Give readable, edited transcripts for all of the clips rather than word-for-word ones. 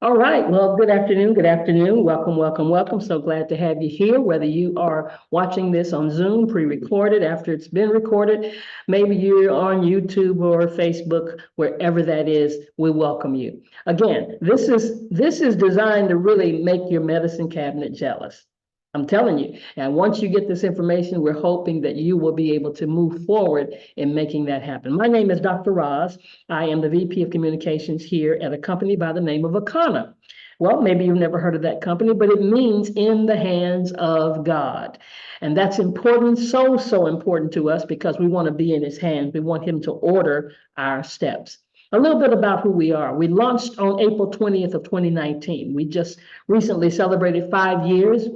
All right. Well, good afternoon. Good afternoon. Welcome, welcome, welcome. So glad to have you here, whether you are watching this on Zoom, pre-recorded, after it's been recorded, maybe you're on YouTube or Facebook, wherever that is, we welcome you. Again, this is designed to really make your medicine cabinet jealous. I'm telling you. And once you get this information, we're hoping that you will be able to move forward in making that happen. My name is Dr. Roz. I am the VP of Communications here at a company by the name of Akana. Well, maybe you've never heard of that company, but it means in the hands of God. And that's important, so important to us because we want to be in his hands. We want him to order our steps. A little bit about who we are. We launched on April 20th of 2019. We just recently celebrated 5 years.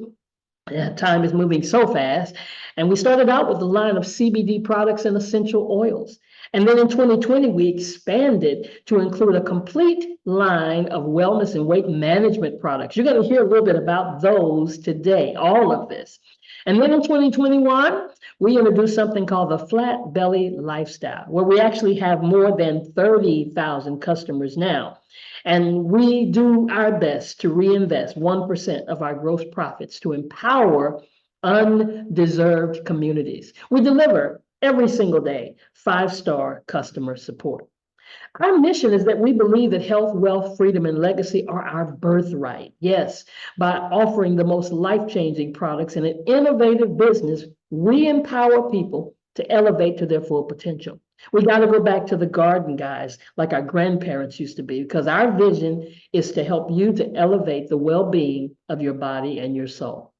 Time is moving so fast. And we started out with a line of CBD products and essential oils. And then in 2020, we expanded to include a complete line of wellness and weight management products. You're going to hear a little bit about those today, all of this. And then in 2021, we introduced something called the Flat Belly Lifestyle, where we actually have more than 30,000 customers now. And we do our best to reinvest 1% of our gross profits to empower undeserved communities. We deliver every single day 5-star customer support. Our mission is that we believe that health, wealth, freedom, and legacy are our birthright. Yes, by offering the most life-changing products in an innovative business, we empower people to elevate to their full potential. We got to go back to the garden, guys, like our grandparents used to be, because our vision is to help you to elevate the well-being of your body and your soul.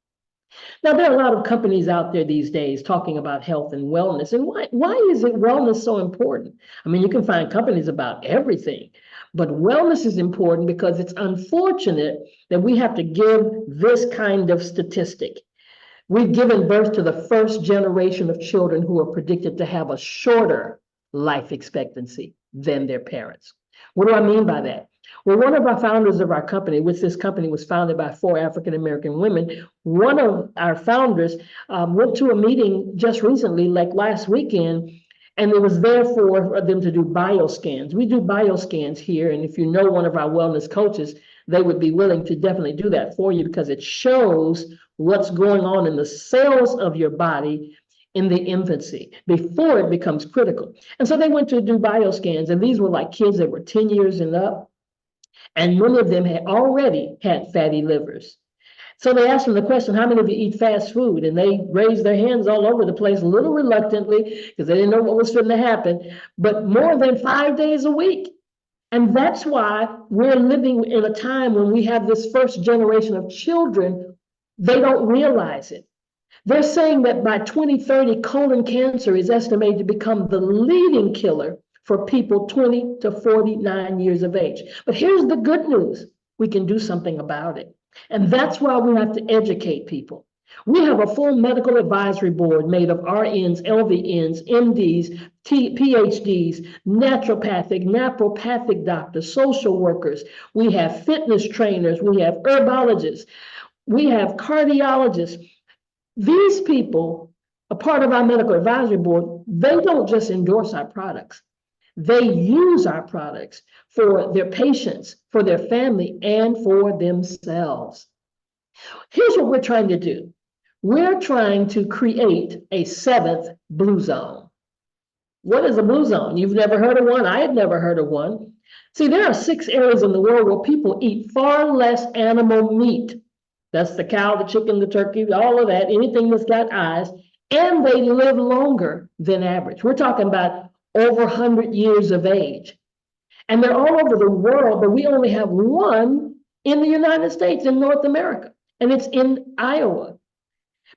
Now, there are a lot of companies out there these days talking about health and wellness. And why is it wellness so important? I mean, you can find companies about everything, but wellness is important because it's unfortunate that we have to give this kind of statistic. We've given birth to the first generation of children who are predicted to have a shorter life expectancy than their parents. What do I mean by that? Well, one of our founders of our company, which this company was founded by 4 African-American women, one of our founders went to a meeting just recently, like last weekend, and it was there for them to do bioscans. We do bioscans here, and if you know one of our wellness coaches, they would be willing to definitely do that for you because it shows what's going on in the cells of your body in the infancy before it becomes critical. And so they went to do bioscans, and these were like kids that were 10 years and up, and many of them had already had fatty livers. So they asked them the question, how many of you eat fast food? And they raised their hands all over the place, a little reluctantly, because they didn't know what was going to happen, but more than 5 days a week. And that's why we're living in a time when we have this first generation of children, they don't realize it. They're saying that by 2030, colon cancer is estimated to become the leading killer for people 20 to 49 years of age. But here's the good news. We can do something about it. And that's why we have to educate people. We have a full medical advisory board made of RNs, LVNs, MDs, PhDs, naturopathic doctors, social workers. We have fitness trainers. We have herbologists. We have cardiologists. These people, a part of our medical advisory board, they don't just endorse our products. They use our products for their patients, for their family, and for themselves. Here's what we're trying to do. We're trying to create a 7th blue zone. What is a blue zone? You've never heard of one? I had never heard of one. See, there are 6 areas in the world where people eat far less animal meat. That's the cow, the chicken, the turkey, all of that, anything that's got eyes, and they live longer than average. We're talking about over 100 years of age. And they're all over the world, but we only have one in the United States, in North America, and it's in Iowa.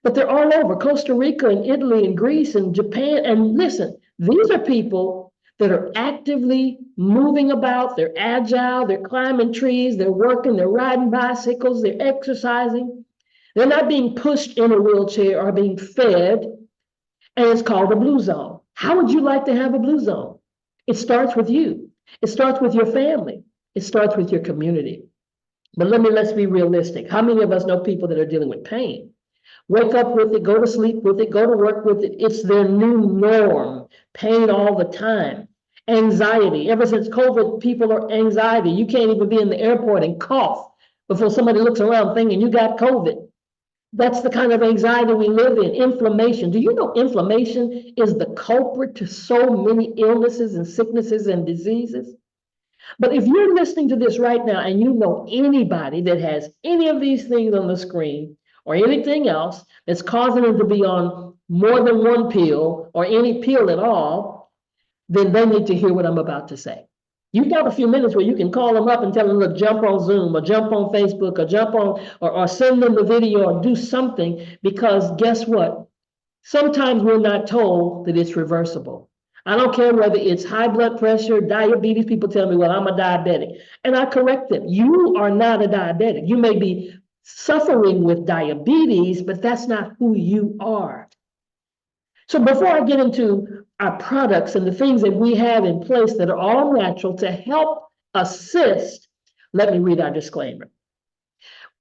But they're all over Costa Rica and Italy and Greece and Japan. And listen, these are people that are actively moving about, they're agile, they're climbing trees, they're working, they're riding bicycles, they're exercising. They're not being pushed in a wheelchair or being fed, and it's called a blue zone. How would you like to have a blue zone? It starts with you. It starts with your family. It starts with your community. But let's be realistic. How many of us know people that are dealing with pain? Wake up with it, go to sleep with it, go to work with it. It's their new norm, pain all the time. Anxiety. Ever since COVID, people are anxiety. You can't even be in the airport and cough before somebody looks around thinking you got COVID. That's the kind of anxiety we live in. Inflammation. Do you know inflammation is the culprit to so many illnesses and sicknesses and diseases? But if you're listening to this right now and you know anybody that has any of these things on the screen or anything else that's causing them to be on more than one pill or any pill at all, then they need to hear what I'm about to say. You've got a few minutes where you can call them up and tell them, look, jump on Zoom or jump on Facebook or jump on or send them the video or do something, because guess what? Sometimes we're not told that it's reversible. I don't care whether it's high blood pressure, diabetes. People tell me, well, I'm a diabetic. And I correct them. You are not a diabetic. You may be suffering with diabetes, but that's not who you are. So before I get into our products and the things that we have in place that are all natural to help assist, let me read our disclaimer.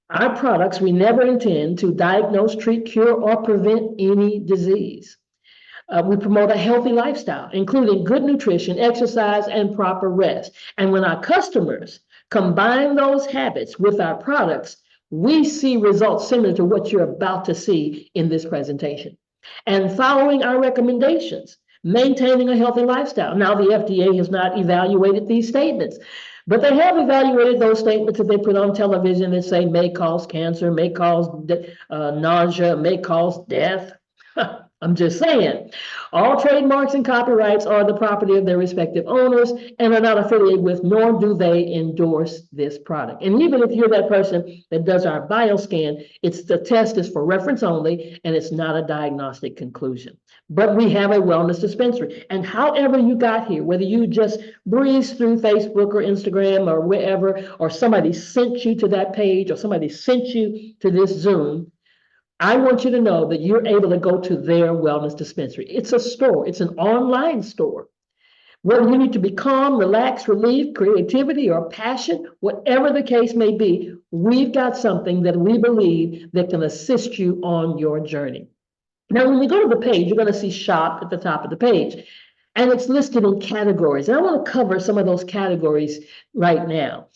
Our products, we never intend to diagnose, treat, cure, or prevent any disease. We promote a healthy lifestyle, including good nutrition, exercise, and proper rest. And when our customers combine those habits with our products, we see results similar to what you're about to see in this presentation. And following our recommendations, maintaining a healthy lifestyle. Now, the FDA has not evaluated these statements, but they have evaluated those statements that they put on television that say may cause cancer, may cause nausea, may cause death. I'm just saying, all trademarks and copyrights are the property of their respective owners and are not affiliated with, nor do they endorse this product. And even if you're that person that does our bioscan, the test is for reference only, and it's not a diagnostic conclusion. But we have a wellness dispensary. And however you got here, whether you just breezed through Facebook or Instagram or wherever, or somebody sent you to that page, or somebody sent you to this Zoom, I want you to know that you're able to go to their wellness dispensary. It's a store. It's an online store. Whether you need to be calm, relaxed, relief, creativity, or passion, whatever the case may be, we've got something that we believe that can assist you on your journey. Now, when you go to the page, you're going to see shop at the top of the page, and it's listed in categories. And I want to cover some of those categories right now.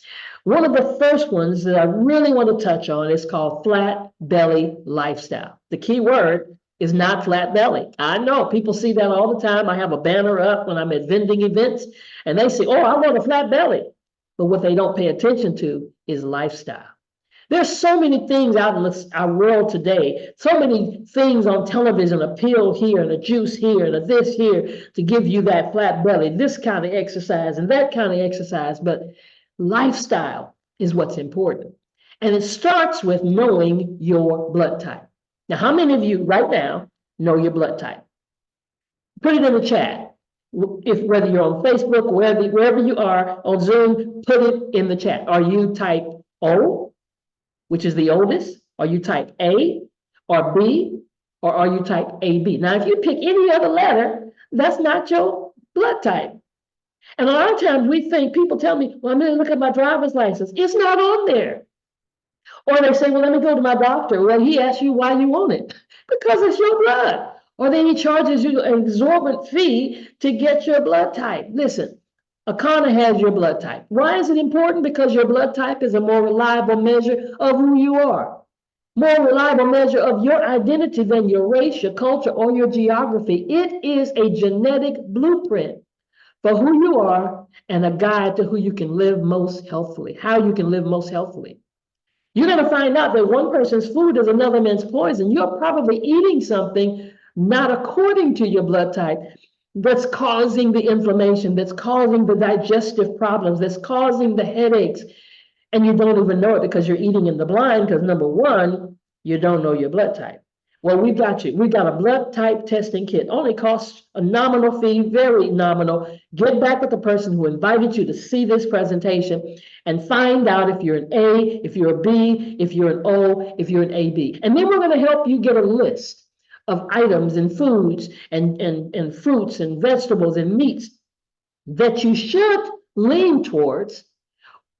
One of the first ones that I really want to touch on is called flat belly lifestyle. The key word is not flat belly. I know people see that all the time. I have a banner up when I'm at vending events and they say, oh, I want a flat belly. But what they don't pay attention to is lifestyle. There's so many things out in our world today, so many things on television, a pill here and a juice here and a this here to give you that flat belly, this kind of exercise and that kind of exercise. But lifestyle is what's important. And it starts with knowing your blood type. Now, how many of you right now know your blood type? Put it in the chat. Whether you're on Facebook, wherever you are on Zoom, put it in the chat. Are you type O, which is the oldest? Are you type A or B, or are you type AB? Now, if you pick any other letter, that's not your blood type. And a lot of times we think, people tell me, well, I'm going to look at my driver's license. It's not on there. Or they say, well, let me go to my doctor. Well, he asks you why you want it. Because it's your blood. Or then he charges you an exorbitant fee to get your blood type. Listen, Akana has your blood type. Why is it important? Because your blood type is a more reliable measure of who you are. More reliable measure of your identity than your race, your culture, or your geography. It is a genetic blueprint for who you are and a guide to who you can live most healthfully, how you can live most healthfully. You're going to find out that one person's food is another man's poison. You're probably eating something not according to your blood type that's causing the inflammation, that's causing the digestive problems, that's causing the headaches. And you don't even know it because you're eating in the blind because, number one, you don't know your blood type. Well, we got you. We got a blood type testing kit. Only costs a nominal fee, very nominal. Get back with the person who invited you to see this presentation and find out if you're an A, if you're a B, if you're an O, if you're an AB. And then we're going to help you get a list of items and foods and fruits and vegetables and meats that you should lean towards,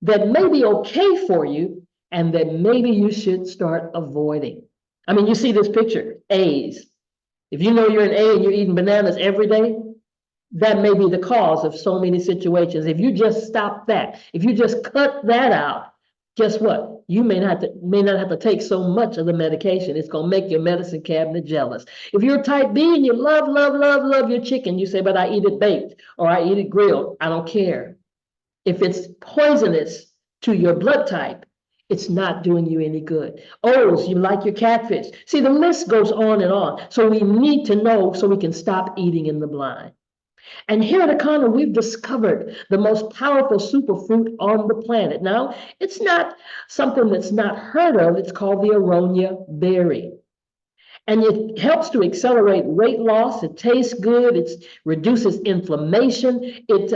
that may be okay for you, and that maybe you should start avoiding. I mean, you see this picture, A's. If you know you're an A and you're eating bananas every day, that may be the cause of so many situations. If you just stop that, if you just cut that out, guess what? You may not have to take so much of the medication. It's gonna make your medicine cabinet jealous. If you're type B and you love your chicken, you say, but I eat it baked or I eat it grilled. I don't care. If it's poisonous to your blood type, it's not doing you any good. O's, you like your catfish. See, the list goes on and on. So we need to know so we can stop eating in the blind. And here at Econo, we've discovered the most powerful superfruit on the planet. Now, it's not something that's not heard of. It's called the aronia berry. And it helps to accelerate weight loss. It tastes good. It reduces inflammation. It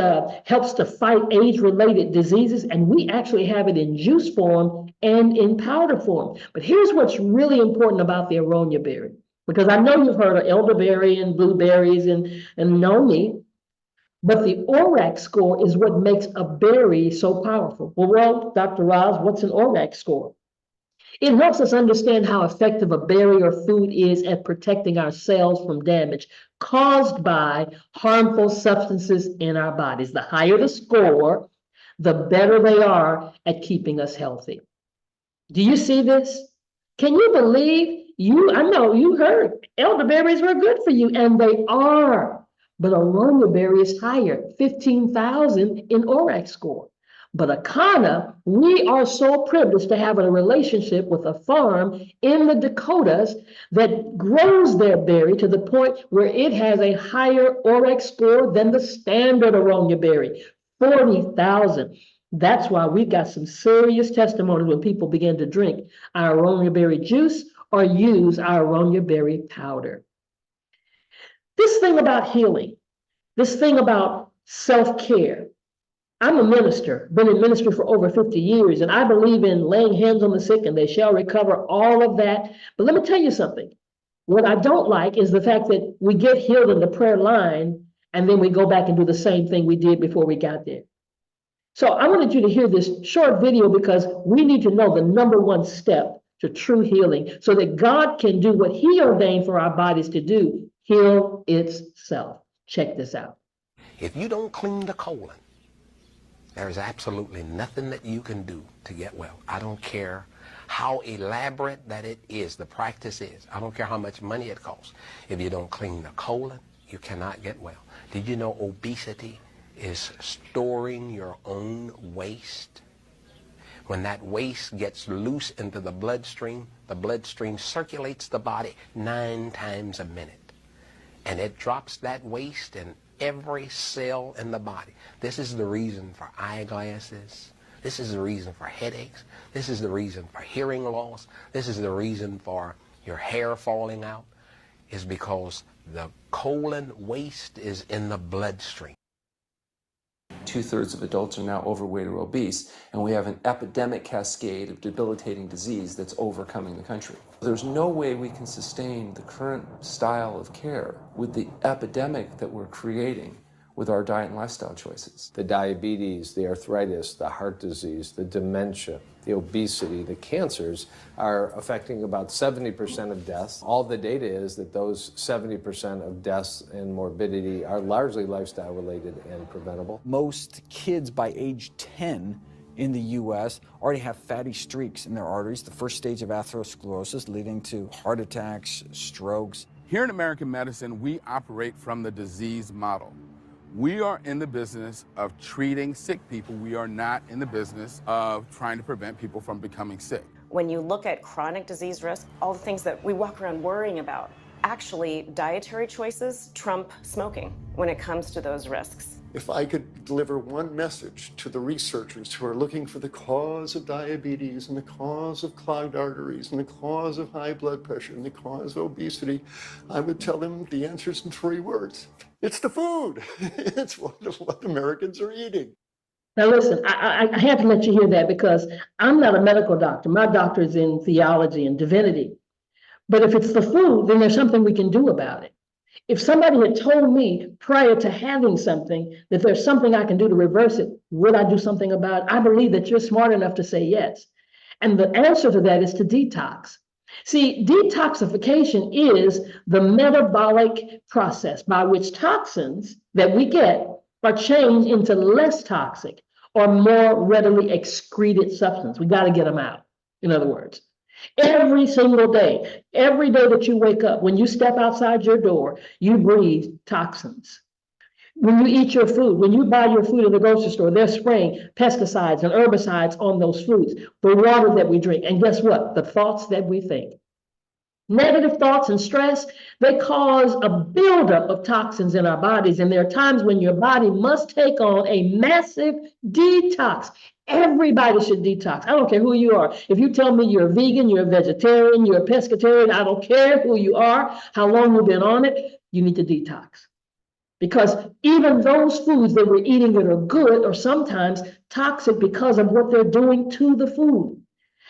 helps to fight age-related diseases. And we actually have it in juice form and in powder form. But here's what's really important about the aronia berry, because I know you've heard of elderberry and blueberries and noni, but the ORAC score is what makes a berry so powerful. Well, Dr. Roz, what's an ORAC score? It helps us understand how effective a berry or food is at protecting our cells from damage caused by harmful substances in our bodies. The higher the score, the better they are at keeping us healthy. Do you see this? Can you believe I know you heard elderberries were good for you, and they are. But aronia berry is higher, 15,000 in ORAC score. But Econo, we are so privileged to have a relationship with a farm in the Dakotas that grows their berry to the point where it has a higher ORAC score than the standard aronia berry, 40,000. That's why we've got some serious testimonies when people begin to drink our aronia berry juice or use our aronia berry powder. This thing about healing, this thing about self-care. I'm a minister, been in ministry for over 50 years, and I believe in laying hands on the sick and they shall recover, all of that. But let me tell you something. What I don't like is the fact that we get healed in the prayer line and then we go back and do the same thing we did before we got there. So I wanted you to hear this short video because we need to know the number one step to true healing so that God can do what He ordained for our bodies to do, heal itself. Check this out. If you don't clean the colon, there's absolutely nothing that you can do to get well. I don't care how elaborate that it is, the practice is. I don't care how much money it costs. If you don't clean the colon, you cannot get well. Did you know obesity is storing your own waste? When that waste gets loose into the bloodstream circulates the body 9 times a minute. And it drops that waste in every cell in the body. This is the reason for eyeglasses. This is the reason for headaches. This is the reason for hearing loss. This is the reason for your hair falling out, is because the colon waste is in the bloodstream. 2/3 of adults are now overweight or obese, and we have an epidemic cascade of debilitating disease that's overcoming the country. There's no way we can sustain the current style of care with the epidemic that we're creating with our diet and lifestyle choices. The diabetes, the arthritis, the heart disease, the dementia, the obesity, the cancers are affecting about 70% of deaths. All the data is that those 70% of deaths and morbidity are largely lifestyle related and preventable. Most kids by age 10 in the U.S. already have fatty streaks in their arteries, the first stage of atherosclerosis leading to heart attacks, strokes. Here in American medicine, we operate from the disease model. We are in the business of treating sick people. We are not in the business of trying to prevent people from becoming sick. When you look at chronic disease risk, all the things that we walk around worrying about, actually dietary choices trump smoking when it comes to those risks. If I could deliver one message to the researchers who are looking for the cause of diabetes and the cause of clogged arteries and the cause of high blood pressure and the cause of obesity, I would tell them the answer is in 3 words. It's the food. It's what Americans are eating. Now listen, I have to let you hear that because I'm not a medical doctor. My doctor is in theology and divinity. But if it's the food, then there's something we can do about it. If somebody had told me prior to having something that there's something I can do to reverse it, would I do something about it? I believe that you're smart enough to say yes. And the answer to that is to detox. See, detoxification is the metabolic process by which toxins that we get are changed into less toxic or more readily excreted substance. We got to get them out, in other words. Every single day, every day that you wake up, when you step outside your door, you breathe toxins. When you eat your food, when you buy your food in the grocery store, they're spraying pesticides and herbicides on those foods, the water that we drink. And guess what? The thoughts that we think. Negative thoughts and stress, they cause a buildup of toxins in our bodies. And there are times when your body must take on a massive detox. Everybody should detox. I don't care who you are. If you tell me you're a vegan, you're a vegetarian, you're a pescatarian, I don't care who you are, how long you've been on it, you need to detox. Because even those foods that we're eating that are good are sometimes toxic because of what they're doing to the food.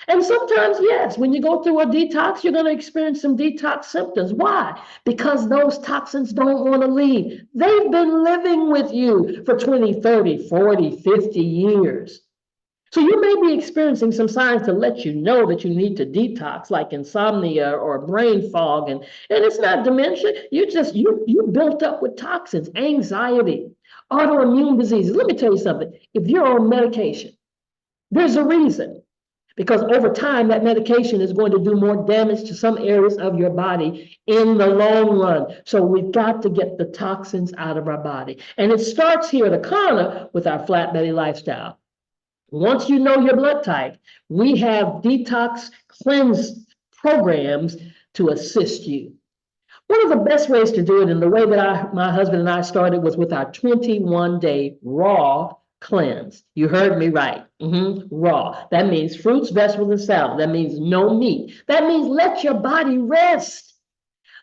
And sometimes, yes, when you go through a detox, you're going to experience some detox symptoms. Why? Because those toxins don't want to leave. They've been living with you for 20, 30, 40, 50 years. So you may be experiencing some signs to let you know that you need to detox, like insomnia or brain fog. And it's not dementia. You built up with toxins, anxiety, autoimmune diseases. Let me tell you something. If you're on medication, there's a reason. Because over time, that medication is going to do more damage to some areas of your body in the long run. So we've got to get the toxins out of our body. And it starts here at Akana with our Flat Belly lifestyle. Once you know your blood type, we have detox cleanse programs to assist you. One of the best ways to do it, and the way that my husband and I started, was with our 21-day raw cleanse. You heard me right. Raw. That means fruits, vegetables, and salad. That means no meat. That means let your body rest.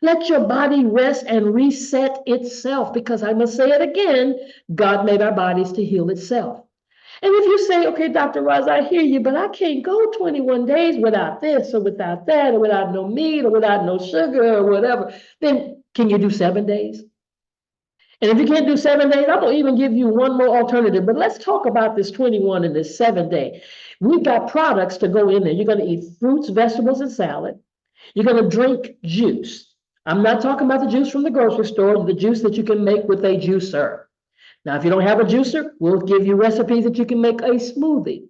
Let your body rest and reset itself, because I must say it again, God made our bodies to heal itself. And if you say, okay, Dr. Roz, I hear you, but I can't go 21 days without this or without that or without no meat or without no sugar or whatever, then can you do 7 days? And if you can't do 7 days, I'm going to even give you one more alternative. But let's talk about this 21 and this 7 day. We've got products to go in there. You're going to eat fruits, vegetables, and salad. You're going to drink juice. I'm not talking about the juice from the grocery store, the juice that you can make with a juicer. Now, if you don't have a juicer, we'll give you recipes that you can make a smoothie.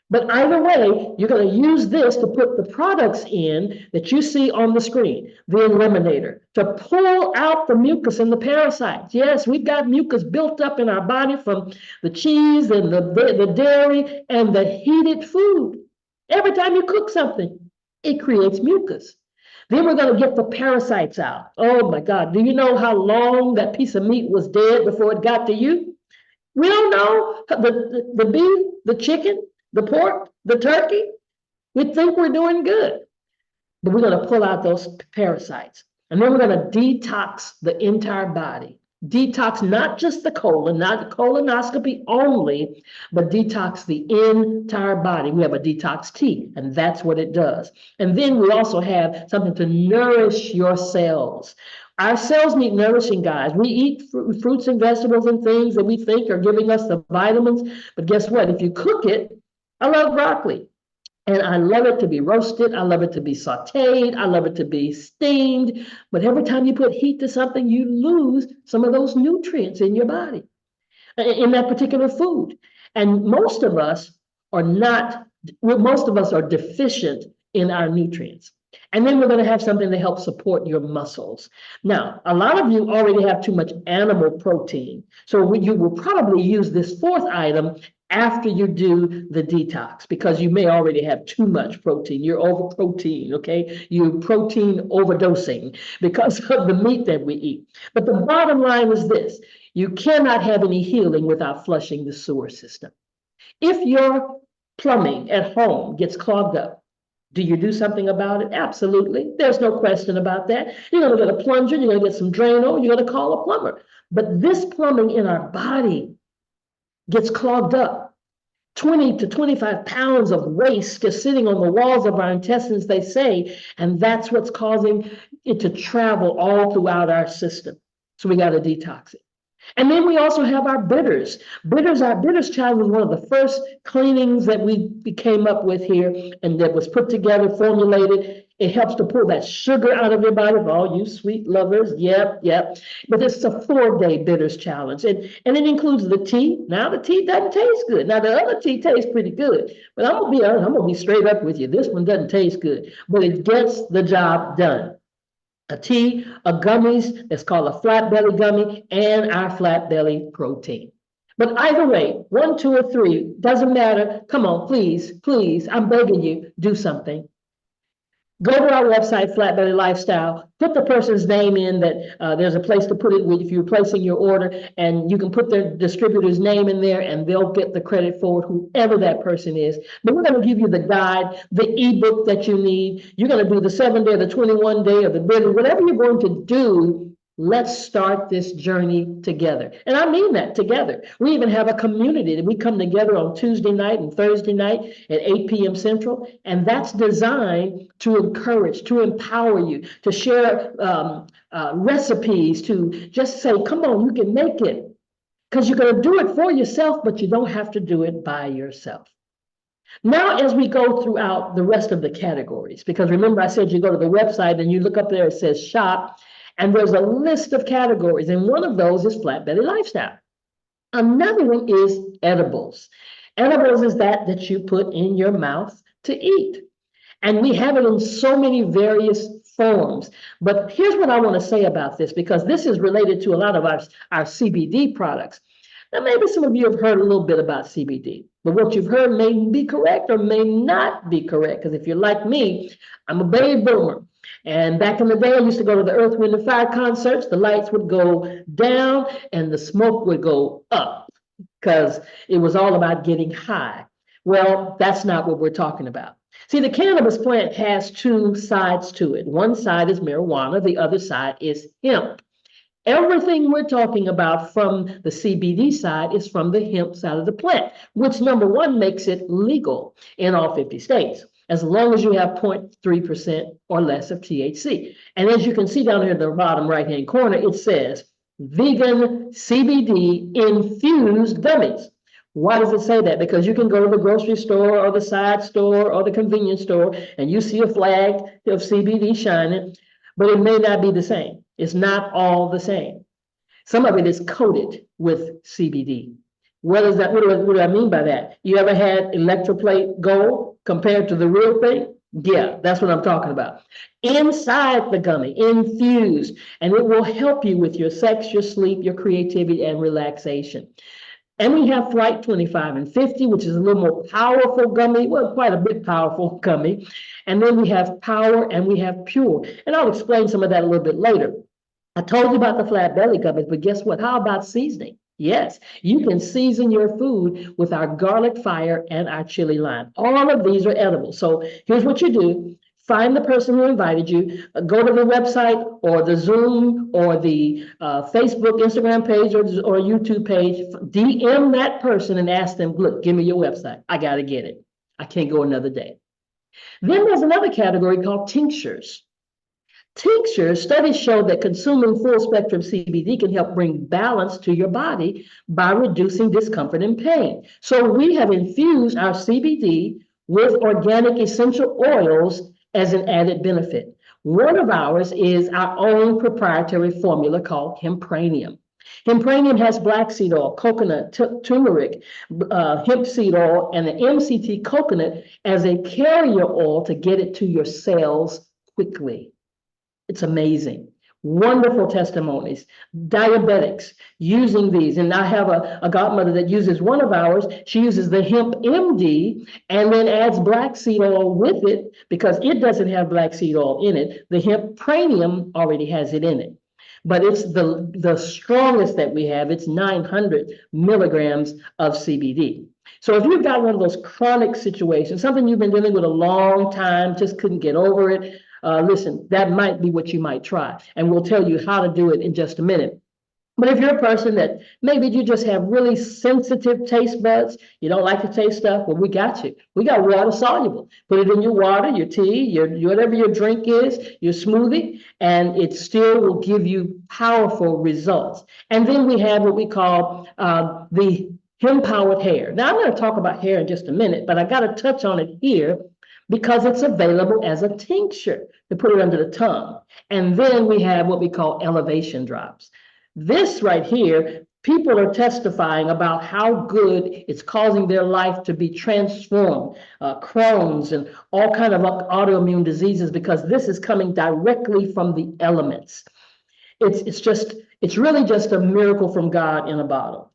But either way, you're going to use this to put the products in that you see on the screen, the Eliminator, to pull out the mucus and the parasites. Yes, we've got mucus built up in our body from the cheese and the dairy and the heated food. Every time you cook something, it creates mucus. Then we're going to get the parasites out. Oh my God, do you know how long that piece of meat was dead before it got to you? We don't know. The beef, the chicken, the pork, the turkey, we think we're doing good. But we're going to pull out those parasites. And then we're going to detox the entire body. Detox not just the colon, not colonoscopy only, but detox the entire body. We have a detox tea, and that's what it does. And then we also have something to nourish your cells. Our cells need nourishing, guys. We eat fruits and vegetables and things that we think are giving us the vitamins. But guess what? If you cook it, I love broccoli. And I love it to be roasted. I love it to be sauteed. I love it to be steamed. But every time you put heat to something, you lose some of those nutrients in your body, in that particular food. And most of us are deficient in our nutrients. And then we're going to have something to help support your muscles. Now, a lot of you already have too much animal protein. So you will probably use this fourth item after you do the detox, because you may already have too much protein. You're over protein, okay? You're protein overdosing because of the meat that we eat. But the bottom line is this: you cannot have any healing without flushing the sewer system. If your plumbing at home gets clogged up, do you do something about it? Absolutely. There's no question about that. You're going to get a plunger, you're going to get some Drano, you're going to call a plumber. But this plumbing in our body gets clogged up. 20 to 25 pounds of waste just sitting on the walls of our intestines, they say, and that's what's causing it to travel all throughout our system. So we got to detox it. And then we also have our bitters. Our bitters child was one of the first cleanings that we came up with here, and that was put together, formulated. It helps to pull that sugar out of your body for all you sweet lovers. Yep, yep. But it's a 4-day bitters challenge. And it includes the tea. Now the tea doesn't taste good. Now the other tea tastes pretty good. But I'm gonna be honest, I'm gonna be straight up with you. This one doesn't taste good, but it gets the job done. A tea, a gummies, that's called a flat belly gummy, and our flat belly protein. But either way, 1, 2, or 3, doesn't matter. Come on, please, please, I'm begging you, do something. Go to our website, Flat Belly Lifestyle, put the person's name in that there's a place to put it if you're placing your order, and you can put their distributor's name in there and they'll get the credit for it, whoever that person is. But we're going to give you the guide, the ebook that you need. You're going to do the 7-day, the 21-day, or the bitter, whatever you're going to do. Let's start this journey together. And I mean that, together. We even have a community that we come together on Tuesday night and Thursday night at 8 p.m. Central. And that's designed to encourage, to empower you, to share recipes, to just say, come on, you can make it. Because you're going to do it for yourself, but you don't have to do it by yourself. Now, as we go throughout the rest of the categories, because remember I said you go to the website and you look up there, it says shop. And there's a list of categories, and one of those is Flat Belly Lifestyle. Another one is edibles. Edibles is that you put in your mouth to eat. And we have it in so many various forms. But here's what I want to say about this, because this is related to a lot of our CBD products. Now, maybe some of you have heard a little bit about CBD, but what you've heard may be correct or may not be correct. Because if you're like me, I'm a baby boomer. And back in the day, I used to go to the Earth, Wind, and Fire concerts. The lights would go down and the smoke would go up because it was all about getting high. Well, that's not what we're talking about. See, the cannabis plant has 2 sides to it. One side is marijuana, the other side is hemp. Everything we're talking about from the CBD side is from the hemp side of the plant, which number 1 makes it legal in all 50 states. As long as you have 0.3% or less of THC. And as you can see down here in the bottom right-hand corner, it says vegan CBD infused gummies. Why does it say that? Because you can go to the grocery store or the side store or the convenience store and you see a flag of CBD shining, but it may not be the same. It's not all the same. Some of it is coated with CBD. What do I mean by that? You ever had electroplate gold compared to the real thing? Yeah, that's what I'm talking about. Inside the gummy, infused, and it will help you with your sex, your sleep, your creativity, and relaxation. And we have Flight 25 and 50, which is a little more powerful gummy, well, quite a bit powerful gummy. And then we have Power and we have Pure. And I'll explain some of that a little bit later. I told you about the flat belly gummies, but guess what? How about seasoning? Yes, you can season your food with our garlic fire and our chili lime. All of these are edible. So here's what you do. Find the person who invited you, go to the website or the Zoom or the Facebook, Instagram page or YouTube page, DM that person and ask them, look, give me your website. I got to get it. I can't go another day. Then there's another category called tinctures. Tinctures, studies show that consuming full spectrum CBD can help bring balance to your body by reducing discomfort and pain. So we have infused our CBD with organic essential oils as an added benefit. One of ours is our own proprietary formula called Hempranium. Hempranium has black seed oil, coconut, turmeric, hemp seed oil, and the MCT coconut as a carrier oil to get it to your cells quickly. It's amazing. Wonderful testimonies. Diabetics using these. And I have a godmother that uses one of ours. She uses the Hemp MD and then adds black seed oil with it because it doesn't have black seed oil in it. The Hempranium already has it in it. But it's the strongest that we have. It's 900 milligrams of CBD. So if you've got one of those chronic situations, something you've been dealing with a long time, just couldn't get over it, listen, that might be what you might try. And we'll tell you how to do it in just a minute. But if you're a person that maybe you just have really sensitive taste buds, you don't like to taste stuff, well, we got you. We got water soluble. Put it in your water, your tea, your whatever your drink is, your smoothie, and it still will give you powerful results. And then we have what we call the Hempowered Hair. Now, I'm going to talk about hair in just a minute, but I got to touch on it here because it's available as a tincture to put it under the tongue. And then we have what we call elevation drops. This right here, people are testifying about how good it's causing their life to be transformed, Crohn's and all kind of autoimmune diseases, because this is coming directly from the elements. It's really just a miracle from God in a bottle.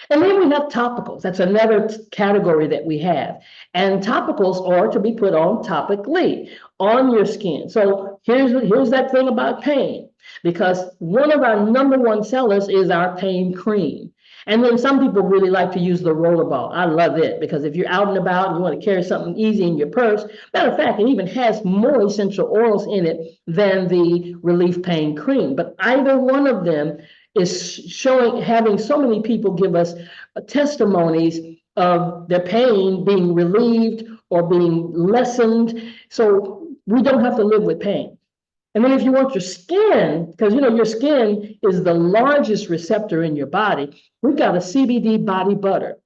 And then we have topicals. That's another category that we have. And topicals are to be put on topically on your skin. So here's that thing about pain, because one of our number one sellers is our pain cream. And then some people really like to use the rollerball. I love it, because if you're out and about and you want to carry something easy in your purse, matter of fact, it even has more essential oils in it than the Relief Pain Cream. But either one of them is having so many people give us testimonies of their pain being relieved or being lessened. So we don't have to live with pain. And then if you want your skin, because your skin is the largest receptor in your body, we've got a CBD body butter.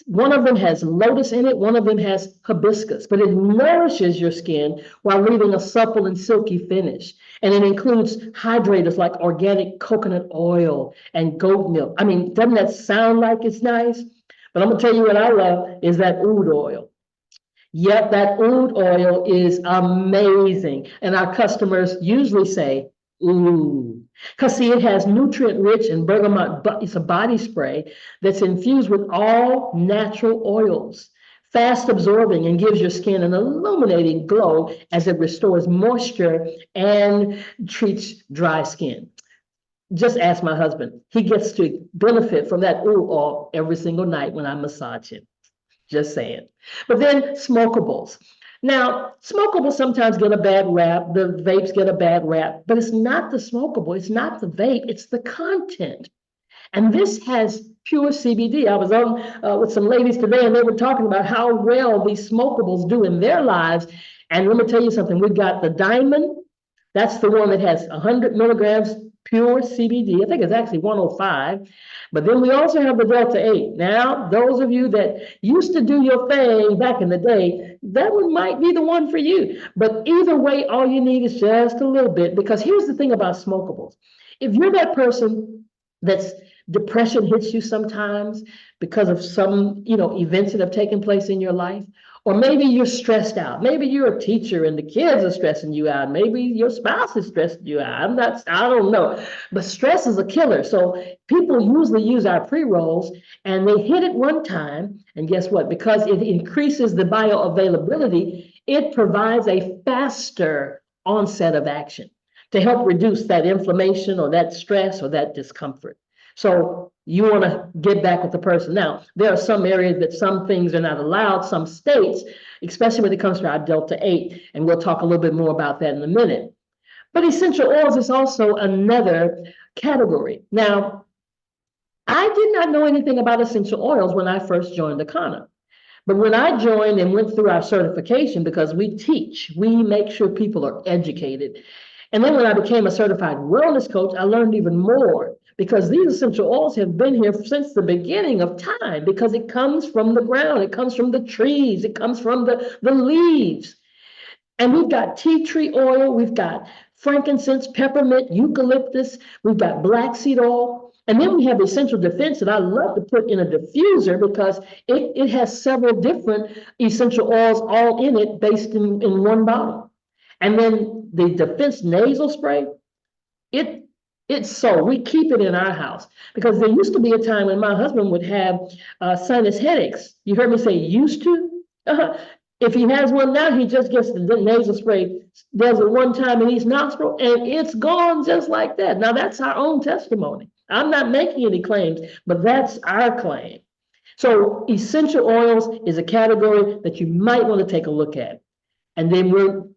One of them has lotus in it, one of them has hibiscus, but it nourishes your skin while leaving a supple and silky finish. And it includes hydrators like organic coconut oil and goat milk. I mean, doesn't that sound like it's nice? But I'm gonna tell you what I love is that oud oil. Yep, that oud oil is amazing. And our customers usually say, ooh, because see, it has nutrient-rich and bergamot, but it's a body spray that's infused with all natural oils, fast absorbing, and gives your skin an illuminating glow as it restores moisture and treats dry skin. Just ask my husband. He gets to benefit from that oud oil every single night when I massage him. Just saying. But then smokables. Now, smokables sometimes get a bad rap. The vapes get a bad rap, but it's not the smokable. It's not the vape. It's the content. And this has pure CBD. I was on with some ladies today, and they were talking about how well these smokables do in their lives. And let me tell you something. We've got the Diamond. That's the one that has 100 milligrams pure CBD. I think it's actually 105. But then we also have the Delta 8. Now, those of you that used to do your thing back in the day, that one might be the one for you. But either way, all you need is just a little bit, because here's the thing about smokables. If you're that person that's depression hits you sometimes because of some, events that have taken place in your life, or maybe you're stressed out. Maybe you're a teacher and the kids are stressing you out. Maybe your spouse is stressing you out. I don't know. But stress is a killer. So people usually use our pre-rolls and they hit it one time. And guess what? Because it increases the bioavailability, it provides a faster onset of action to help reduce that inflammation or that stress or that discomfort. So you want to get back with the person. Now, there are some areas that some things are not allowed, some states, especially when it comes to our Delta 8, and we'll talk a little bit more about that in a minute. But essential oils is also another category. Now, I did not know anything about essential oils when I first joined Akana. But when I joined and went through our certification, because we teach, we make sure people are educated. And then when I became a certified wellness coach, I learned even more, because these essential oils have been here since the beginning of time, because it comes from the ground, it comes from the trees, it comes from the leaves. And we've got tea tree oil, we've got frankincense, peppermint, eucalyptus, we've got black seed oil. And then we have essential defense that I love to put in a diffuser, because it has several different essential oils all in it based in one bottle. And then the defense nasal spray, we keep it in our house, because there used to be a time when my husband would have sinus headaches. You heard me say used to? If he has one now, he just gets the nasal spray, does it one time in each nostril, and it's gone just like that. Now, that's our own testimony. I'm not making any claims, but that's our claim. So essential oils is a category that you might want to take a look at. And then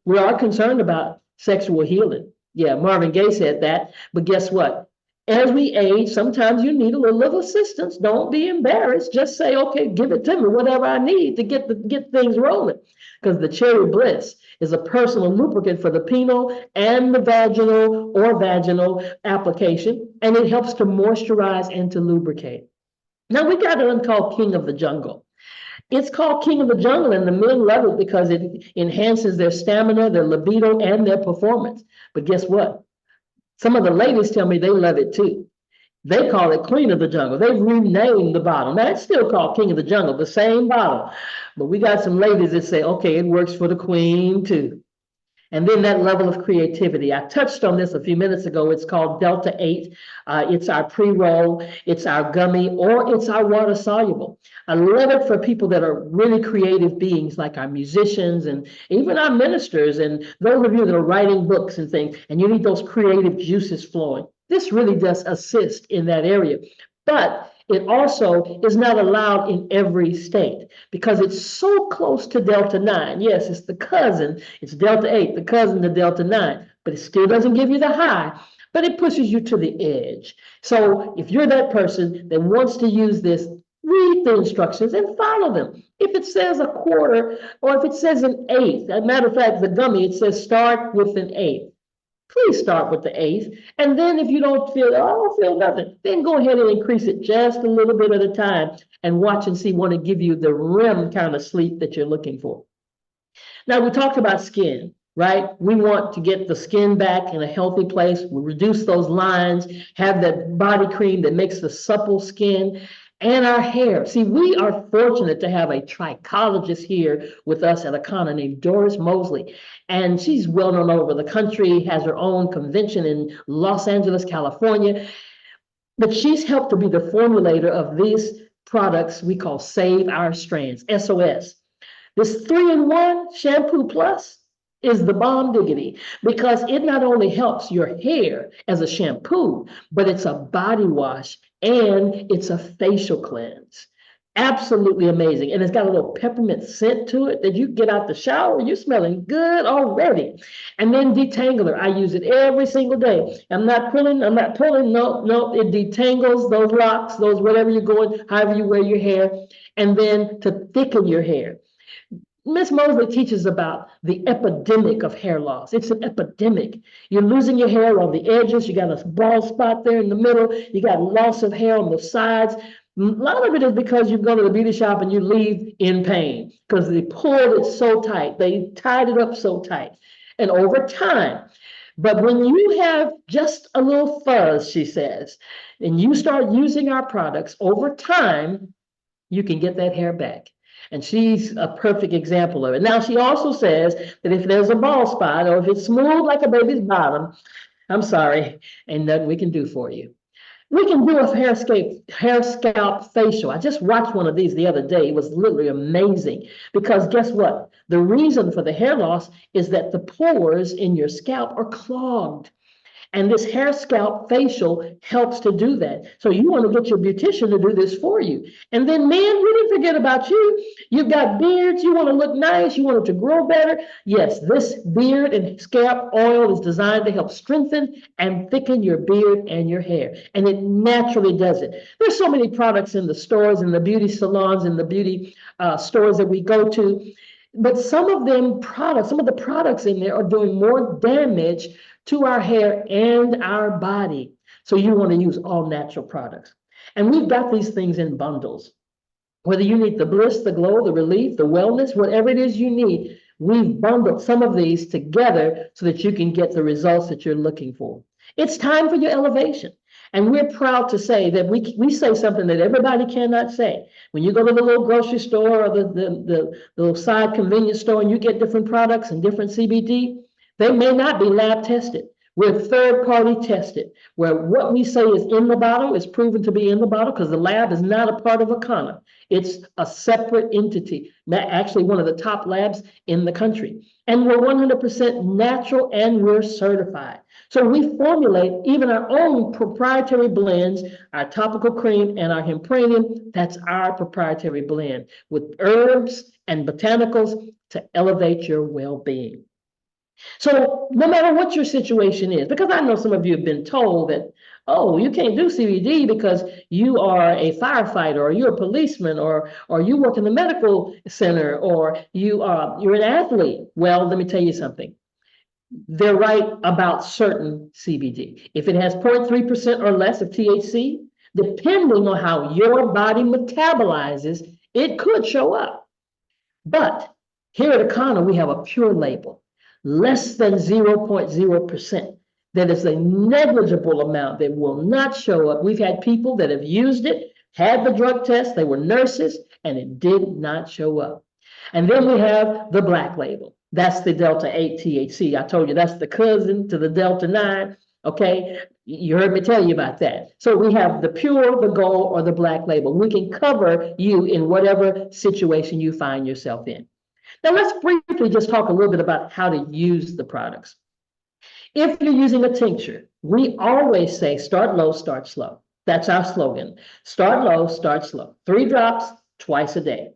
we are concerned about sexual healing. Yeah, Marvin Gaye said that, but guess what? As we age, sometimes you need a little assistance. Don't be embarrassed. Just say, okay, give it to me, whatever I need to get things rolling. Because the Cherry Bliss is a personal lubricant for the penile and the vaginal application, and it helps to moisturize and to lubricate. Now, we got one called King of the Jungle. It's called King of the Jungle, and the men love it because it enhances their stamina, their libido, and their performance. But guess what? Some of the ladies tell me they love it too. They call it Queen of the Jungle. They've renamed the bottle. Now, it's still called King of the Jungle, the same bottle. But we got some ladies that say, okay, it works for the queen too. And then that level of creativity. I touched on this a few minutes ago. It's called Delta 8. It's our pre-roll, it's our gummy, or it's our water soluble. I love it for people that are really creative beings, like our musicians and even our ministers, and those of you that are writing books and things, and you need those creative juices flowing. This really does assist in that area. But it also is not allowed in every state because it's so close to Delta 9. Yes, it's the cousin, it's Delta 8, the cousin to Delta 9, but it still doesn't give you the high, but it pushes you to the edge. So if you're that person that wants to use this, read the instructions and follow them. If it says a quarter or if it says an eighth, as a matter of fact, the gummy, it says start with an eighth. Please start with the eighth. And then if you don't feel, oh, I don't feel nothing, then go ahead and increase it just a little bit at a time and watch and see want to give you the REM kind of sleep that you're looking for. Now, we talked about skin, right? We want to get the skin back in a healthy place. We reduce those lines, have that body cream that makes the supple skin. And our hair. See, we are fortunate to have a trichologist here with us at Akana named Doris Mosley. And she's well known all over the country, has her own convention in Los Angeles, California. But she's helped to be the formulator of these products we call Save Our Strands, SOS. This 3-in-1 Shampoo Plus is the bomb diggity because it not only helps your hair as a shampoo, but it's a body wash and it's a facial cleanse. Absolutely amazing. And it's got a little peppermint scent to it that you get out the shower, you're smelling good already. And then detangler, I use it every single day. I'm not pulling, no, it detangles those locks, those whatever you're going, however you wear your hair, and then to thicken your hair. Miss Mosley teaches about the epidemic of hair loss. It's an epidemic. You're losing your hair on the edges. You got a bald spot there in the middle. You got loss of hair on the sides. A lot of it is because you go to the beauty shop and you leave in pain because they pulled it so tight. They tied it up so tight. And over time, but when you have just a little fuzz, she says, and you start using our products over time, you can get that hair back. And she's a perfect example of it. Now, she also says that if there's a bald spot or if it's smooth like a baby's bottom, I'm sorry, ain't nothing we can do for you. We can do a hair scalp facial. I just watched one of these the other day. It was literally amazing because guess what? The reason for the hair loss is that the pores in your scalp are clogged. And this hair scalp facial helps to do that. So you want to get your beautician to do this for you. And then men, we didn't forget about you. You've got beards, you want to look nice, you want it to grow better. Yes, this beard and scalp oil is designed to help strengthen and thicken your beard and your hair. And it naturally does it. There's so many products in the stores, in the beauty salons, in the beauty stores that we go to. But some of the products in there are doing more damage to our hair and our body. So you want to use all natural products. And we've got these things in bundles. Whether you need the bliss, the glow, the relief, the wellness, whatever it is you need, we've bundled some of these together so that you can get the results that you're looking for. It's time for your elevation. And we're proud to say that we say something that everybody cannot say. When you go to the little grocery store or the little side convenience store and you get different products and different CBD, they may not be lab tested. We're third party tested, where what we say is in the bottle is proven to be in the bottle because the lab is not a part of Akana. It's a separate entity, actually one of the top labs in the country. And we're 100% natural and we're certified. So we formulate even our own proprietary blends, our topical cream and our hempranium. That's our proprietary blend with herbs and botanicals to elevate your well-being. So no matter what your situation is, because I know some of you have been told that, oh, you can't do CBD because you are a firefighter or you're a policeman or you work in the medical center or you're an athlete. Well, let me tell you something. They're right about certain CBD. If it has 0.3% or less of THC, depending on how your body metabolizes, it could show up. But here at Econo, we have a pure label, less than 0.0%. That is a negligible amount that will not show up. We've had people that have used it, had the drug test, they were nurses, and it did not show up. And then we have the black label. That's the Delta 8 THC. I told you that's the cousin to the Delta 9. Okay, you heard me tell you about that. So we have the pure, the gold, or the black label. We can cover you in whatever situation you find yourself in. Now let's briefly just talk a little bit about how to use the products. If you're using a tincture, we always say start low, start slow. That's our slogan. Start low, start slow. 3 drops twice a day.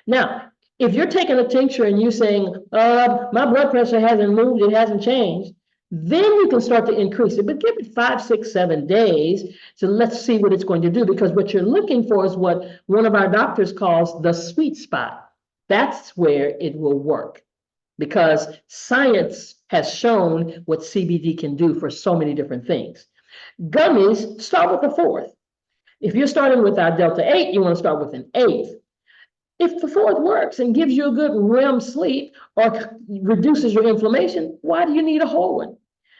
Now, if you're taking a tincture and you're saying, my blood pressure hasn't moved, it hasn't changed, then you can start to increase it, but give it 5, 6, 7 days. So let's see what it's going to do, because what you're looking for is what one of our doctors calls the sweet spot. That's where it will work, because science has shown what CBD can do for so many different things. Gummies, start with the 4th. If you're starting with our Delta 8, you want to start with an 8th. If the 4th works and gives you a good REM sleep or reduces your inflammation, why do you need a whole one?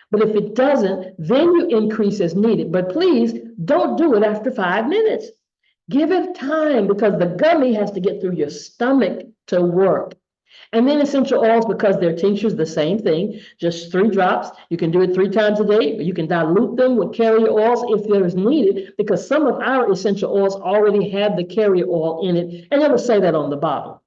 But if it doesn't, then you increase as needed. But please don't do it after 5 minutes. Give it time, because the gummy has to get through your stomach to work. And then essential oils, because they're tinctures, the same thing, just 3 drops. You can do it 3 times a day, but you can dilute them with carrier oils if there is needed, because some of our essential oils already have the carrier oil in it, and it will say that on the bottle.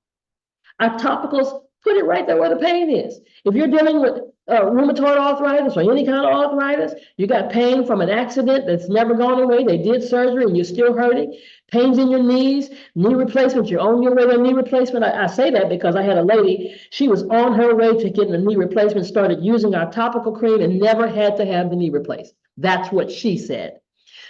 Our topicals, put it right there where the pain is. If you're dealing with rheumatoid arthritis or any kind of arthritis, you got pain from an accident that's never gone away, they did surgery and you're still hurting, pains in your knees, knee replacement, you're on your way to a knee replacement. I say that because I had a lady, she was on her way to getting a knee replacement, started using our topical cream and never had to have the knee replaced. That's what she said.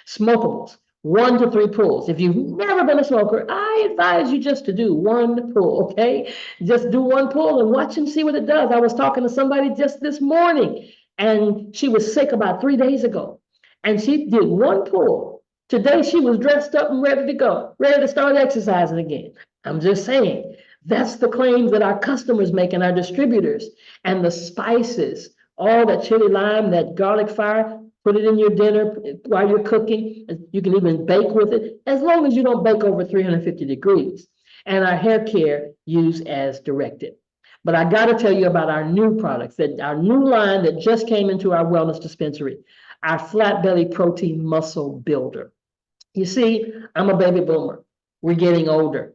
Smokables, 1 to 3 pulls. If you've never been a smoker, I advise you just to do 1 pull, okay? Just do 1 pull and watch and see what it does. I was talking to somebody just this morning, and she was sick about 3 days ago, and she did 1 pull. Today, she was dressed up and ready to go, ready to start exercising again. I'm just saying, that's the claims that our customers make and our distributors. And the spices, all that chili lime, that garlic fire, put it in your dinner while you're cooking. You can even bake with it, as long as you don't bake over 350 degrees. And our hair care, use as directed. But I got to tell you about our new products, that our new line that just came into our wellness dispensary, our Flat Belly Protein Muscle Builder. You see, I'm a baby boomer. We're getting older.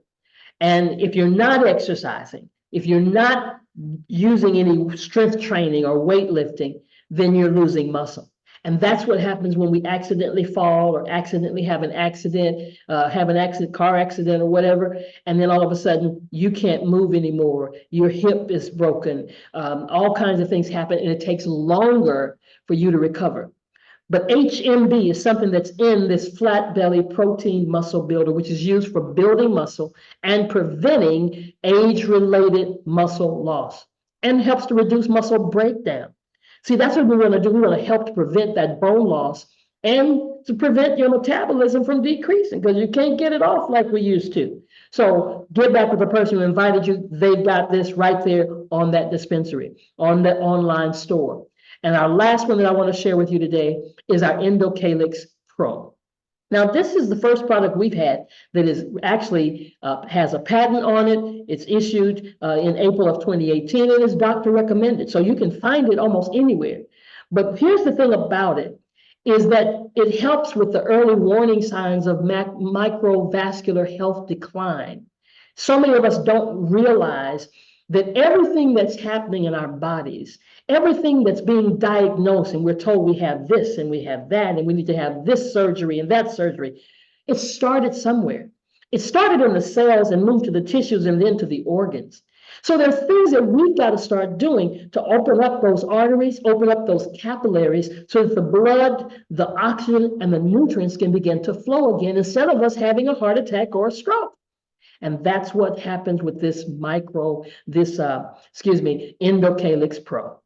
And if you're not exercising, if you're not using any strength training or weightlifting, then you're losing muscle. And that's what happens when we accidentally fall or accidentally have an accident, car accident or whatever. And then all of a sudden you can't move anymore. Your hip is broken. All kinds of things happen, and it takes longer for you to recover. But HMB is something that's in this Flat Belly Protein Muscle Builder, which is used for building muscle and preventing age-related muscle loss, and helps to reduce muscle breakdown. See, that's what we want to do. We want to help to prevent that bone loss and to prevent your metabolism from decreasing, because you can't get it off like we used to. So get back with the person who invited you. They've got this right there on that dispensary, on the online store. And our last one that I want to share with you today is our Endocalyx Pro. Now, this is the first product we've had that is actually has a patent on it. It's issued in April of 2018 and is doctor recommended. So you can find it almost anywhere. But here's the thing about it, is that it helps with the early warning signs of microvascular health decline. So many of us don't realize that everything that's happening in our bodies, everything that's being diagnosed, and we're told we have this and we have that, and we need to have this surgery and that surgery, it started somewhere. It started in the cells and moved to the tissues and then to the organs. So there's things that we've got to start doing to open up those arteries, open up those capillaries, so that the blood, the oxygen, and the nutrients can begin to flow again, instead of us having a heart attack or a stroke. And that's what happens with this Endocalyx Pro.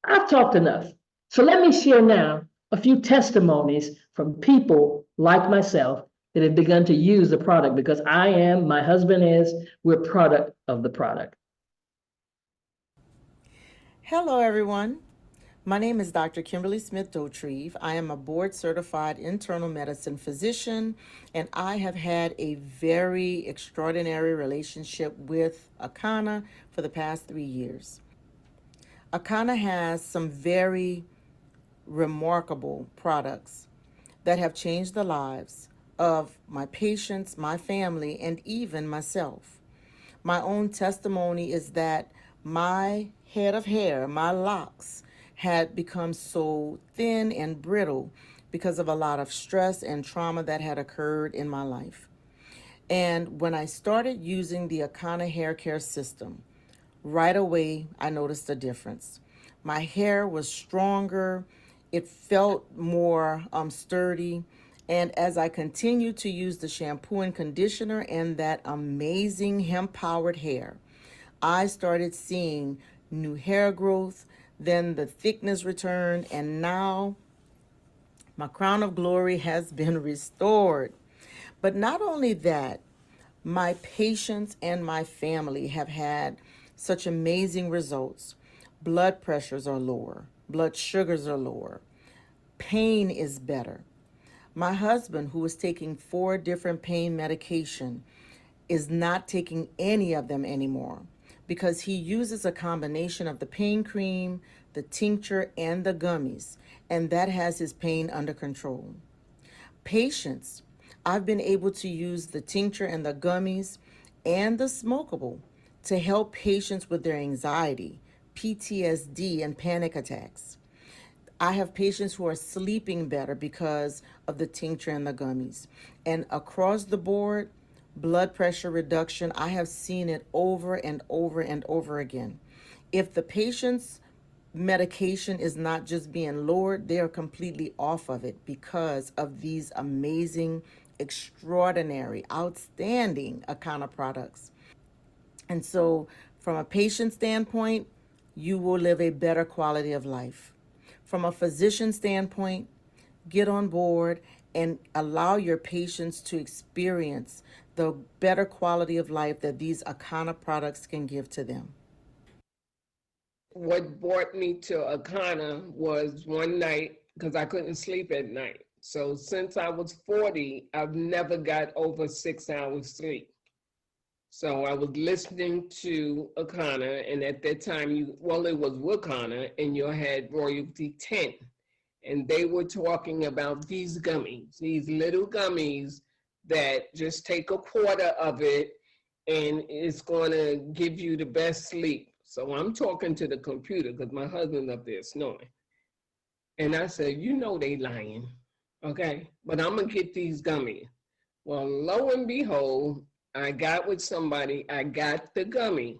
I've talked enough. So let me share now a few testimonies from people like myself that have begun to use the product? Because I am, my husband is, we're product of the product. Hello, everyone. My name is Dr. Kimberly Smith Dotrieve. I am a board certified internal medicine physician, and I have had a very extraordinary relationship with Akana for the past 3 years. Akana has some very remarkable products that have changed the lives of my patients, my family, and even myself. My own testimony is that my head of hair, my locks, had become so thin and brittle because of a lot of stress and trauma that had occurred in my life. And when I started using the Akana hair care system, right away I noticed a difference. My hair was stronger, it felt more sturdy, and as I continued to use the shampoo and conditioner and that amazing hemp-powered hair, I started seeing new hair growth, then the thickness returned, and now my crown of glory has been restored. But not only that, my patients and my family have had such amazing results. Blood pressures are lower, blood sugars are lower, pain is better. My husband, who was taking 4 different pain medication, is not taking any of them anymore because he uses a combination of the pain cream, the tincture, and the gummies, and that has his pain under control. Patients, I've been able to use the tincture and the gummies and the smokable to help patients with their anxiety, PTSD, and panic attacks. I have patients who are sleeping better because of the tincture and the gummies. And across the board, blood pressure reduction, I have seen it over and over and over again. If the patient's medication is not just being lowered, they are completely off of it because of these amazing, extraordinary, outstanding Akana products. And so from a patient standpoint, you will live a better quality of life. From a physician standpoint, get on board and allow your patients to experience the better quality of life that these Akana products can give to them. What brought me to Akana was one night, because I couldn't sleep at night. So since I was 40, I've never got over 6 hours sleep. So I was listening to Akana, and at that time, it was Wakana, and you had Royalty 10. And they were talking about these gummies, these little gummies that just take a quarter of it, and it's going to give you the best sleep. So I'm talking to the computer because my husband up there snoring. And I said, you know they lying, okay? But I'm going to get these gummies. Well, lo and behold, I got with somebody, I got the gummy.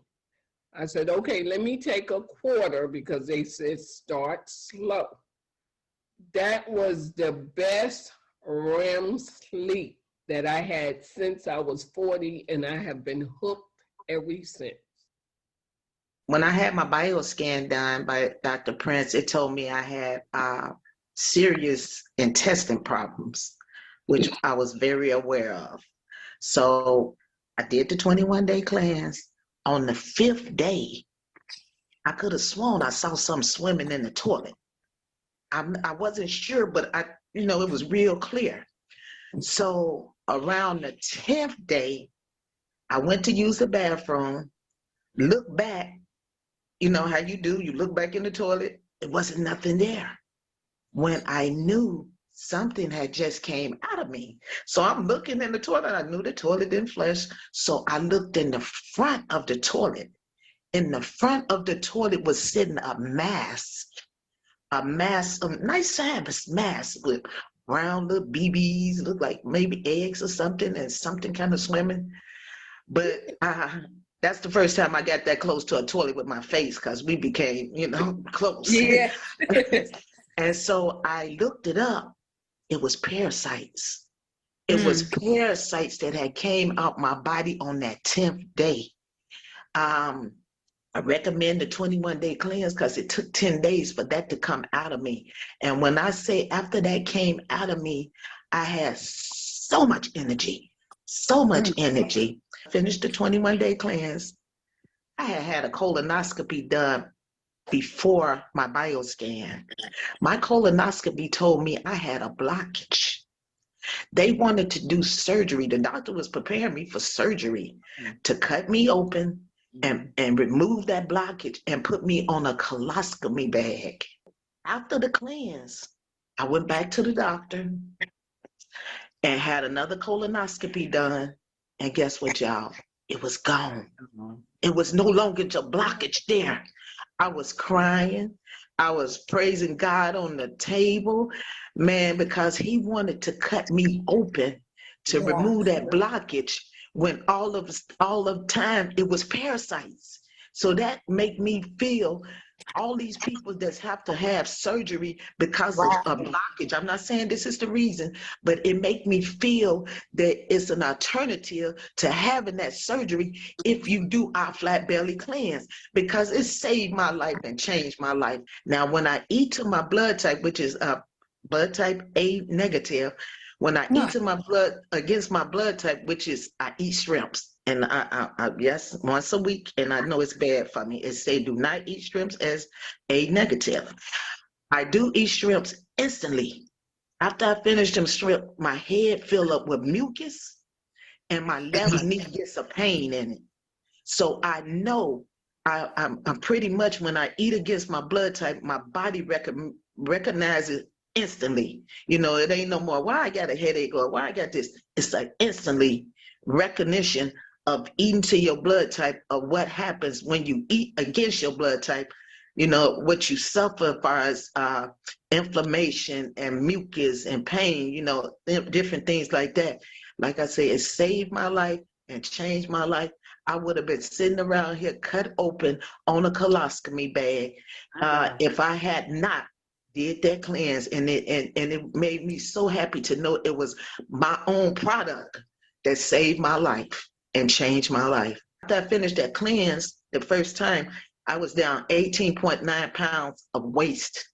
I said, okay, let me take a quarter because they said start slow. That was the best REM sleep that I had since I was 40, and I have been hooked ever since. When I had my bioscan done by Dr. Prince, it told me I had serious intestine problems, which I was very aware of. So I did the 21-day cleanse. On the 5th day, I could have sworn I saw something swimming in the toilet. I wasn't sure, but it was real clear. So around the 10th day, I went to use the bathroom, looked back, you know how you do, you look back in the toilet, it wasn't nothing there. When I knew something had just came out of me. So I'm looking in the toilet, I knew the toilet didn't flush, so I looked in the front of the toilet. In the front of the toilet was sitting a mass, a nice size mass with brown little BBs, looked like maybe eggs or something, and something kind of swimming. But that's the first time I got that close to a toilet with my face, because we became, close. Yeah. And so I looked it up. It was parasites. It was parasites that had came out my body on that 10th day. I recommend the 21-day cleanse because it took 10 days for that to come out of me. And when I say after that came out of me, I had so much energy, so much energy. Finished the 21-day cleanse. I had a colonoscopy done before my bioscan. My colonoscopy told me I had a blockage. They wanted to do surgery. The doctor was preparing me for surgery to cut me open and remove that blockage and put me on a colostomy bag. After the cleanse, I went back to the doctor and had another colonoscopy done. And guess what, y'all? It was gone. It was no longer a blockage there. I was crying. I was praising God on the table, man, because he wanted to cut me open to remove that blockage when all of time it was parasites. So that made me feel all these people that have to have surgery because of a blockage. I'm not saying this is the reason, but it made me feel that it's an alternative to having that surgery if you do our flat belly cleanse, because it saved my life and changed my life. Now, when I eat to my blood type, which is blood type A negative, when I eat to my blood against my blood type, which is I eat shrimps. And I yes, once a week, and I know it's bad for me. It say do not eat shrimps as A negative. I do eat shrimps instantly. After I finish them shrimp, my head fill up with mucus and my left knee gets a pain in it. So I know I'm pretty much, when I eat against my blood type, my body recognizes instantly. You know, it ain't no more, why I got a headache or why I got this. It's like instantly recognition of eating to your blood type, of what happens when you eat against your blood type, you know, what you suffer as far as inflammation and mucus and pain, you know, different things like that. Like I say, it saved my life and changed my life. I would have been sitting around here cut open on a colostomy bag if I had not did that cleanse. And it made me so happy to know it was my own product that saved my life and changed my life. After I finished that cleanse the first time, I was down 18.9 pounds of waste.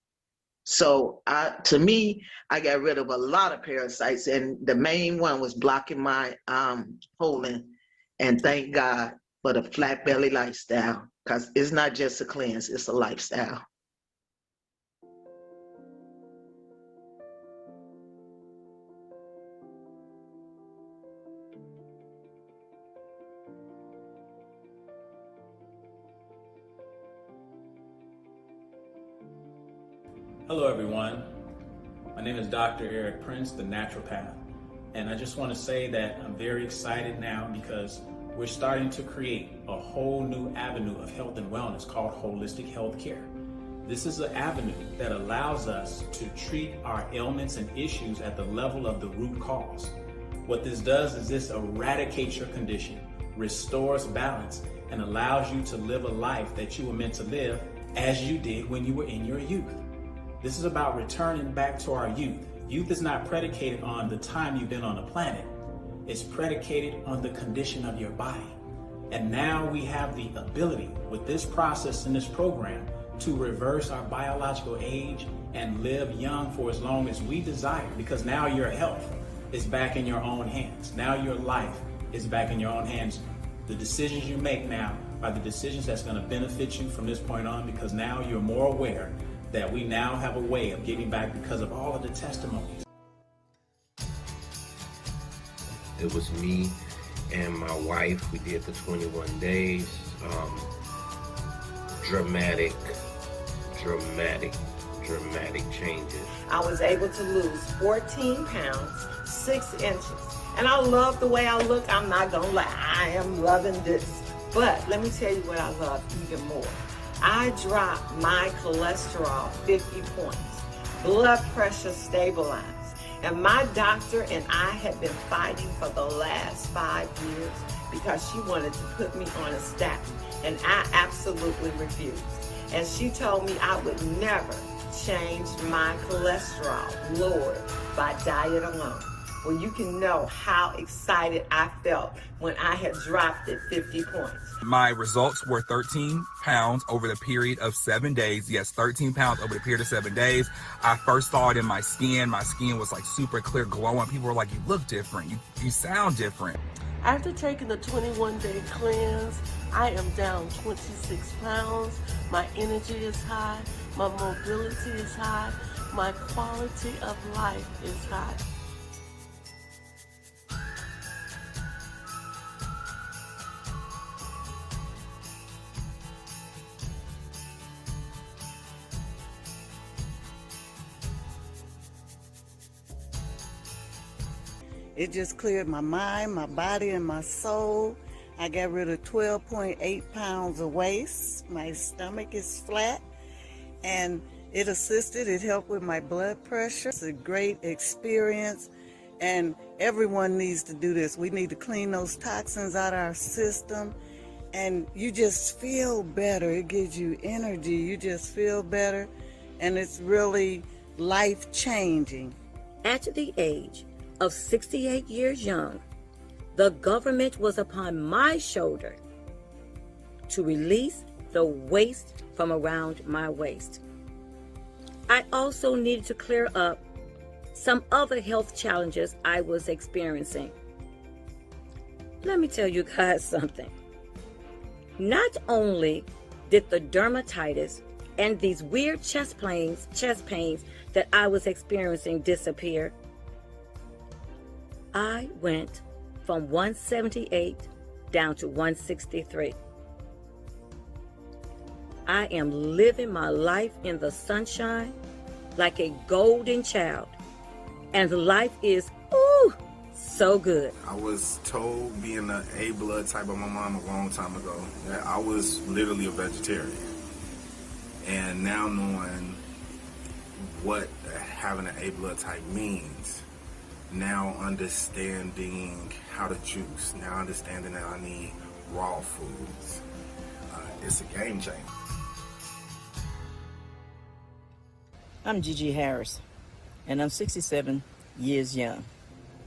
So to me, I got rid of a lot of parasites, and the main one was blocking my colon. And thank God for the flat belly lifestyle, because it's not just a cleanse, it's a lifestyle. Hello everyone, my name is Dr. Eric Prince, the naturopath, and I just want to say that I'm very excited now because we're starting to create a whole new avenue of health and wellness called holistic health care. This is an avenue that allows us to treat our ailments and issues at the level of the root cause. What this does is this eradicates your condition, restores balance, and allows you to live a life that you were meant to live as you did when you were in your youth. This is about returning back to our youth. Youth is not predicated on the time you've been on the planet. It's predicated on the condition of your body. And now we have the ability with this process and this program to reverse our biological age and live young for as long as we desire, because now your health is back in your own hands. Now your life is back in your own hands. The decisions you make now are the decisions that's going to benefit you from this point on, because now you're more aware that we now have a way of getting back because of all of the testimonies. It was me and my wife. We did the 21 days. Dramatic changes. I was able to lose 14 pounds, 6 inches. And I love the way I look. I'm not gonna lie, I am loving this. But let me tell you what I love even more. I dropped my cholesterol 50 points, blood pressure stabilized, and my doctor and I had been fighting for the last 5 years because she wanted to put me on a statin, and I absolutely refused. And she told me I would never change my cholesterol lowered by diet alone. well, you can know how excited I felt when I had dropped it 50 points. My results were 13 pounds over the period of 7 days. Yes, 13 pounds over the period of 7 days. I first saw it in my skin. My skin was like super clear, glowing. People were like, you look different. You sound different. After taking the 21-day cleanse, I am down 26 pounds. My energy is high. My mobility is high. My quality of life is high. It just cleared my mind, my body, and my soul. I got rid of 12.8 pounds of waste. My stomach is flat, and it assisted. It helped with my blood pressure. It's a great experience, and everyone needs to do this. We need to clean those toxins out of our system, and you just feel better. It gives you energy. You just feel better, and it's really life-changing. At the age of 68 years young, the government was upon my shoulder to release the waste from around my waist. I also needed to clear up some other health challenges I was experiencing. Let me tell you guys something. Not only did the dermatitis and these weird chest pains that I was experiencing disappear, I went from 178 down to 163. I am living my life in the sunshine like a golden child. And life is, ooh, so good. I was told, being an A blood type by my mom a long time ago, that I was literally a vegetarian. And now knowing what having an A blood type means, now understanding how to juice, now understanding that I need raw foods, it's a game changer. I'm Gigi Harris, and I'm 67 years young.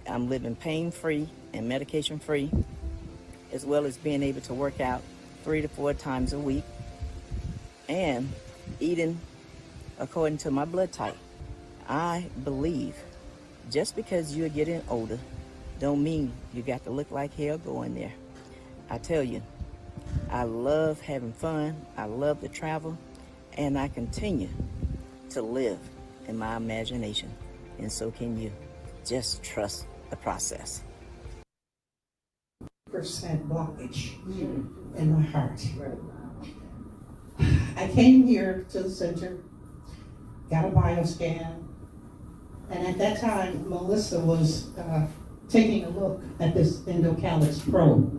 I'm living pain-free and medication-free, as well as being able to work out 3 to 4 times a week, and eating according to my blood type. I believe just because you're getting older don't mean you got to look like hell going there. I tell you, I love having fun, I love to travel, and I continue to live in my imagination, and so can you. Just trust the process. Percent blockage in my heart. I came here to the center, got a bioscan, and at that time, Melissa was taking a look at this Endocalyx Pro.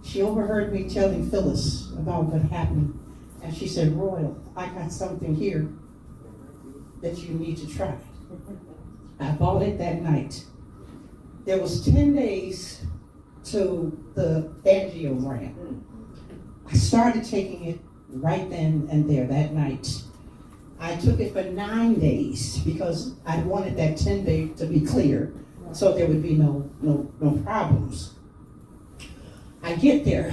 She overheard me telling Phyllis about what happened, and she said, Royal, I got something here that you need to try. I bought it that night. There was 10 days to the angiogram. I started taking it right then and there that night. I took it for 9 days because I wanted that 10-day to be clear so there would be no problems. I get there,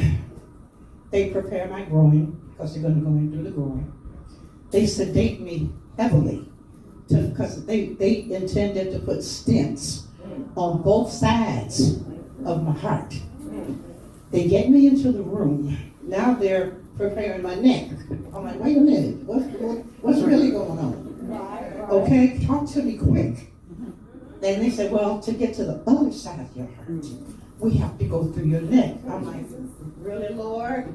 they prepare my groin because they're going to go in through the groin. They sedate me heavily because they intended to put stents on both sides of my heart. They get me into the room. Now they're preparing my neck. I'm like, wait a minute, what's really going on? Okay, talk to me quick. And they said, well, to get to the other side of your heart, we have to go through your neck. I'm like, really, Lord?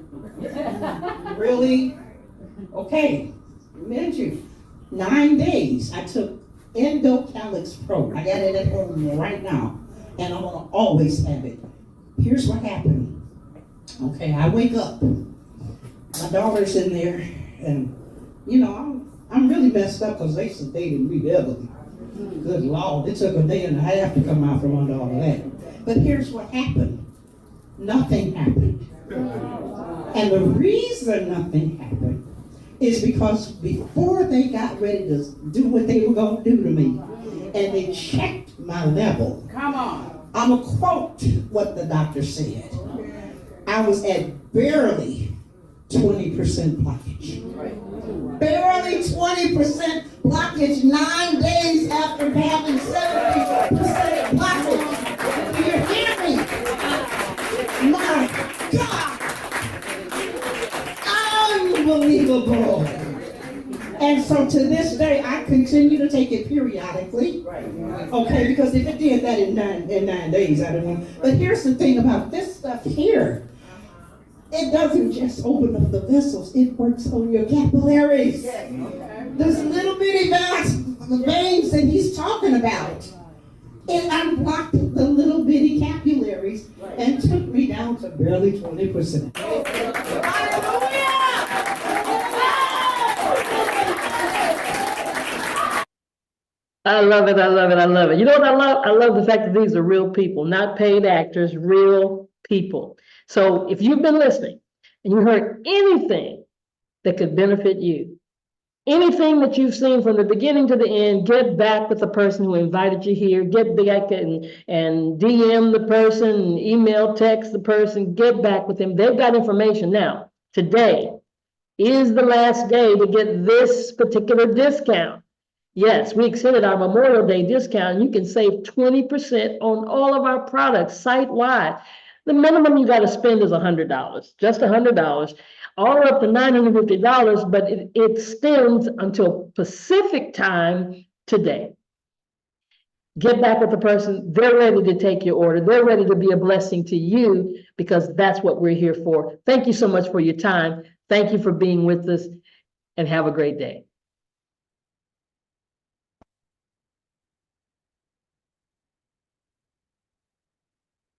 Really? Okay, mind you, 9 days I took Endocalyx Pro. I got it at home right now, and I'm gonna always have it. Here's what happened. Okay, I wake up. My daughter's in there, and you know, I'm really messed up because they sedated me heavily. Good Lord, it took a day and a half to come out from under all of that. But here's what happened. Nothing happened. And the reason nothing happened is because before they got ready to do what they were going to do to me, and they checked my level. Come on. I'm gonna quote what the doctor said. I was at barely 20% blockage. Barely 20% blockage 9 days after having 70% blockage. Do you hear me? My God! Unbelievable. And so to this day, I continue to take it periodically. Okay, because if it did that in nine days, I don't know. But here's the thing about this stuff here. It doesn't just open up the vessels, it works on your capillaries. Those little bitty veins that he's talking about. It unblocked the little bitty capillaries and took me down to barely 20%. I love it, I love it, I love it. You know what I love? I love the fact that these are real people, not paid actors, real people. So if you've been listening and you heard anything that could benefit you, anything that you've seen from the beginning to the end, get back with the person who invited you here, get back and DM the person, email, text the person, get back with them. They've got information. Now, today is the last day to get this particular discount. Yes, we extended our Memorial Day discount, and you can save 20% on all of our products site-wide. The minimum you got to spend is $100, just $100, all up to $950, but it extends until Pacific time today. Get back with the person. They're ready to take your order. They're ready to be a blessing to you because that's what we're here for. Thank you so much for your time. Thank you for being with us, and have a great day.